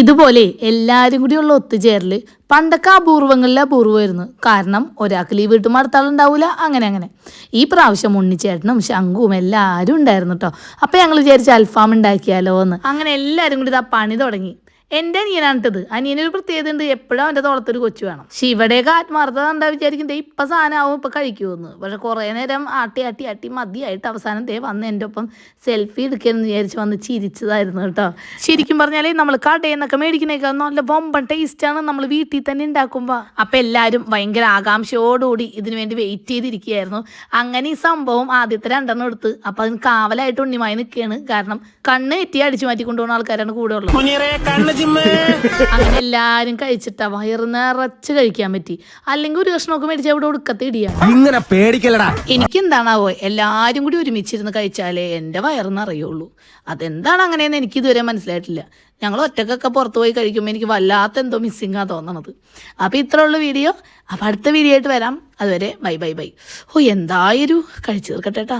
ഇതുപോലെ എല്ലാവരും കൂടിയുള്ള ഒത്തുചേരല് പണ്ടൊക്കെ അപൂർവങ്ങളിൽ അപൂർവമായിരുന്നു. കാരണം ഒരാൾക്ക് ലീവ് കിട്ടുമ്പോൾ അടുത്ത ആളുണ്ടാവില്ല. അങ്ങനെ ഈ പ്രാവശ്യം ഉണ്ണിച്ചേട്ടനും ശംഖുവും എല്ലാവരും ഉണ്ടായിരുന്നു കേട്ടോ. അപ്പം ഞങ്ങൾ വിചാരിച്ച് അൽഫാം ഉണ്ടാക്കിയാലോ എന്ന്. അങ്ങനെ എല്ലാവരും കൂടി ഇതാ പണി തുടങ്ങി. എൻ്റെ അനിയനാണിട്ടത്. അനിയനൊരു പ്രത്യേകത ഉണ്ട്, എപ്പോഴും അവൻ്റെ തോളത്തൊരു കൊച്ചു വേണം. ശിവയുടെയൊക്കെ ആത്മാർത്ഥത എന്താ വിചാരിക്കും, ഇപ്പം സാധനമാവും ഇപ്പം കഴിക്കുമെന്ന്. പക്ഷെ കുറേ നേരം ആട്ടി മതിയായിട്ട് അവസാനം വന്ന് എൻ്റെ ഒപ്പം സെൽഫി എടുക്കാമെന്ന് വിചാരിച്ച് വന്ന് ചിരിച്ചതായിരുന്നു കേട്ടോ. ശരിക്കും പറഞ്ഞാൽ നമ്മൾ കടയിൽ നിന്നൊക്കെ മേടിക്കുന്നേക്കാൾ നല്ല ബൊമ്പൻ ടേസ്റ്റാണ് നമ്മൾ വീട്ടിൽ തന്നെ ഉണ്ടാക്കുമ്പോൾ. അപ്പം എല്ലാവരും ഭയങ്കര ആകാംക്ഷയോടുകൂടി ഇതിനു വേണ്ടി വെയിറ്റ് ചെയ്തിരിക്കുകയായിരുന്നു. അങ്ങനെ ഈ സംഭവം ആദ്യത്തെ 2 എടുത്ത് അപ്പം അതിന് കാവലായിട്ട് ഉണ്ണിമായി നിൽക്കുകയാണ്. കാരണം കണ്ണ് എറ്റി അടിച്ചു മാറ്റി കൊണ്ടുപോകുന്ന ആൾക്കാരാണ് കൂടെ ഉള്ളത്. അങ്ങനെ എല്ലാരും കഴിച്ചിട്ടാ വയറ് നിറച്ച് കഴിക്കാൻ പറ്റി. അല്ലെങ്കിൽ ഒരു കഷ്ണമൊക്കെ മേടിച്ച് അവിടെ ഒടുക്കത്തെ ഇടിയാ. എനിക്കെന്താണാവോ എല്ലാരും കൂടി ഒരുമിച്ചിരുന്ന് കഴിച്ചാലേ എൻ്റെ വയറ് നിറയുള്ളൂ. അതെന്താണ് അങ്ങനെയെന്ന് എനിക്ക് ഇതുവരെ മനസ്സിലായിട്ടില്ല. ഞങ്ങൾ ഒറ്റക്കൊക്കെ പുറത്തു പോയി കഴിക്കുമ്പോൾ എനിക്ക് വല്ലാത്ത എന്തോ മിസ്സിങ്ങാ തോന്നണത്. അപ്പോൾ ഇത്ര ഉള്ള വീഡിയോ. അപ്പോൾ അടുത്ത വീഡിയോ ആയിട്ട് വരാം. അതുവരെ ബൈ. എന്തായാലും കഴിച്ചു തീർക്കട്ടെ.